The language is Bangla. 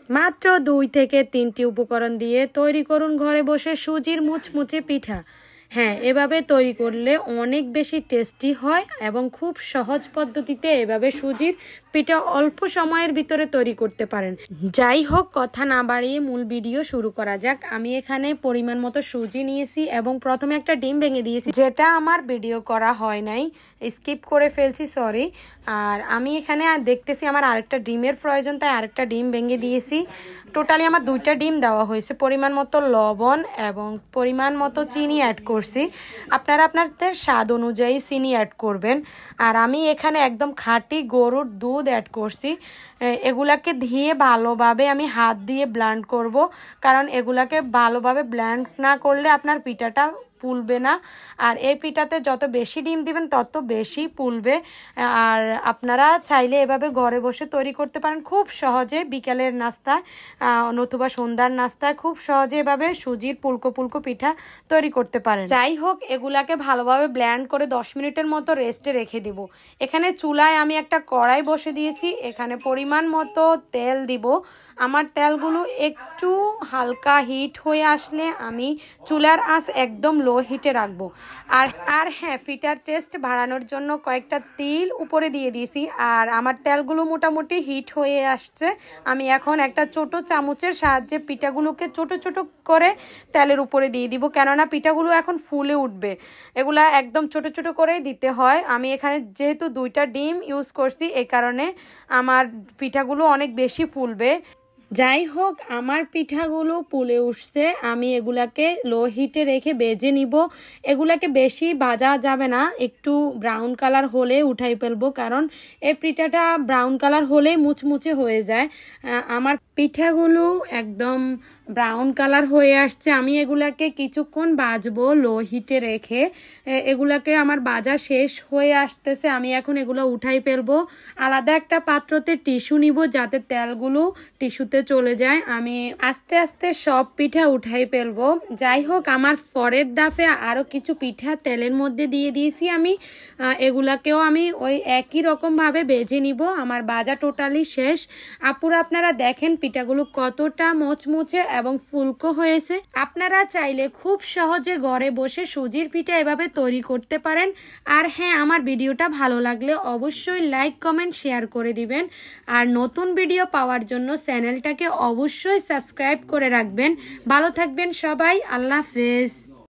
মাত্র 2 থেকে 3টি উপকরণ দিয়ে তৈরি করুন ঘরে বসে সুজির মুচমুচে পিঠা। হ্যাঁ, এভাবে তৈরি করলে অনেক বেশি টেস্টি হয় এবং খুব সহজ পদ্ধতিতে এভাবে সুজির পিঠা অল্প সময়ের ভিতরে তৈরি করতে পারেন। যাই হোক, কথা না বাড়িয়ে মূল ভিডিও শুরু করা যাক। আমি এখানে পরিমাণ মতো সুজি নিয়েছি এবং প্রথমে একটা ডিম ভেঙে দিয়েছি, যেটা আমার ভিডিও করা হয় নাই, স্কিপ করে ফেলছি, সরি। আর আমি এখানে দেখতেছি আমার আরেকটা ডিমের প্রয়োজন, তাই আরেকটা ডিম ভেঙে দিয়েছি। টোটালি আমার 2টা ডিম দেওয়া হয়েছে। পরিমাণ মতো লবণ এবং পরিমাণ মতো চিনি অ্যাড করছি। আপনারা আপনাদের স্বাদ অনুযায়ী চিনি অ্যাড করবেন। আর আমি এখানে একদম খাঁটি গরুর দুধ অ্যাড করছি। এগুলাকে ধুয়ে ভালোভাবে আমি হাত দিয়ে ব্লেন্ড করব, কারণ এগুলাকে ভালোভাবে ব্লেন্ড না করলে আপনার পিঠাটা ফুলবে না। আর এই পিঠাতে যত বেশি ডিম দিবেন তত বেশি ফুলবে। আর আপনারা চাইলে এভাবে ঘরে বসে তৈরি করতে পারেন খুব সহজে। বিকালের নাস্তায় নতুবা সন্ধ্যার নাস্তায় খুব সহজে এভাবে সুজির পুলকো পুলকো পিঠা তৈরি করতে পারেন। যাই হোক, এগুলাকে ভালোভাবে ব্লেন্ড করে 10 মিনিটের মতো রেস্টে রেখে দিব। এখানে চুলায় আমি একটা কড়াই বসে দিয়েছি। এখানে পরিমাণ মতো তেল দিব। আমার তেলগুলো একটু হালকা হিট হয়ে আসলে আমি চুলার আঁচ একদম লো হিটে রাখবো। আর হ্যাঁ, পিঠার টেস্ট বাড়ানোর জন্য কয়েকটা তিল উপরে দিয়ে দিয়েছি। আর আমার তেলগুলো মোটামুটি হিট হয়ে আসছে। আমি এখন একটা ছোট চামচের সাহায্যে পিঠাগুলোকে ছোট ছোট করে তেলের উপরে দিয়ে দিব, কেননা পিঠাগুলো এখন ফুলে উঠবে। এগুলা একদম ছোট ছোট করেই দিতে হয়। আমি এখানে যেহেতু 2টা ডিম ইউজ করছি, এই কারণে আমার পিঠাগুলো অনেক বেশি ফুলবে। যাই হোক, আমার পিঠাগুলো ফুলে উঠছে। আমি এগুলাকে লো হিটে রেখে ভেজে নিব। এগুলাকে বেশি ভাজা যাবে না, একটু ব্রাউন কালার হলে উঠাই ফেলবো, কারণ এই পিঠাটা ব্রাউন কালার হলে মুচমুচে হয়ে যায়। আমার পিঠাগুলো একদম ব্রাউন কালার হয়ে আসছে। আমি এগুলাকে কিছুক্ষণ ভাজবো লো হিটে রেখে। এগুলাকে আমার ভাজা শেষ হয়ে আসতেছে। আমি এখন এগুলো উঠাই ফেলবো। আলাদা একটা পাত্রতে টিস্যু নিব, যাতে তেলগুলো টিস্যুতে চলে যায়। আমি আস্তে আস্তে সব পিঠা উঠাই ফেলবো। যাই হোক, আমার পরের দাফে আরও কিছু পিঠা তেলের মধ্যে দিয়ে দিয়েছি আমি। এগুলাকেও আমি ওই একই রকমভাবে ভেজে নিব। আমার ভাজা টোটালি শেষ। আপুরা, আপনারা দেখেন পিঠাগুলো কতটা মোচমুচে এবং ফুলকো হয়েছে। আপনারা চাইলে খুব সহজে ঘরে বসে সুজির পিঠা এভাবে তৈরি করতে পারেন। আর হ্যাঁ, আমার ভিডিওটা ভালো লাগলে অবশ্যই লাইক, কমেন্ট, শেয়ার করে দিবেন। আর নতুন ভিডিও পাওয়ার জন্য চ্যানেলটাকে অবশ্যই সাবস্ক্রাইব করে রাখবেন। ভালো থাকবেন সবাই। আল্লাহ হাফেজ।